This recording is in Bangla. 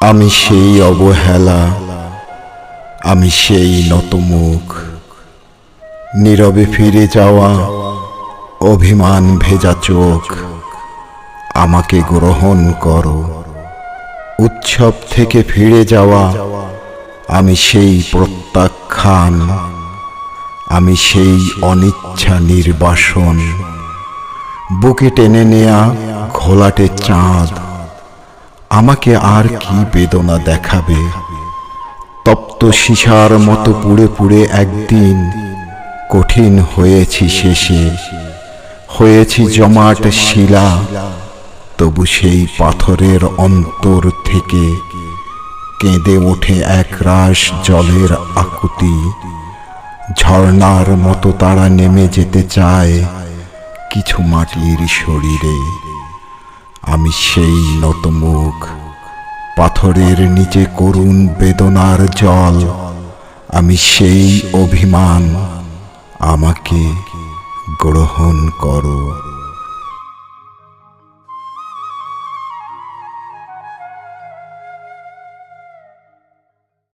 আমি সেই অবহেলা, আমি সেই নতমুখ, নীরবে ফিরে যাওয়া, অভিমান ভেজা চোখ। আমাকে গ্রহণ করো। উৎসব থেকে ফিরে যাওয়া, আমি সেই প্রত্যাখ্যান, আমি সেই অনিচ্ছা নির্বাসন। বুকে টেনে নেয়া ঘোলাটে চাঁদ আমাকে আর কি বেদনা দেখাবে। তপ্ত সীসার মতো পুড়ে পুড়ে একদিন কঠিন হয়েছি শেষে, হয়েছি জমাট শিলা। তবু সেই পাথরের অন্তর থেকে কেঁদে ওঠে একরাশ জলের আকুতি। ঝর্ণার মতো তারা নেমে যেতে চায় কিছু মাটির শরীরে। আমি সেই নতমুখ, পাথরের নিচে করুণ বেদনার জল। আমি সেই অভিমান, আমাকে গ্রহণ করো।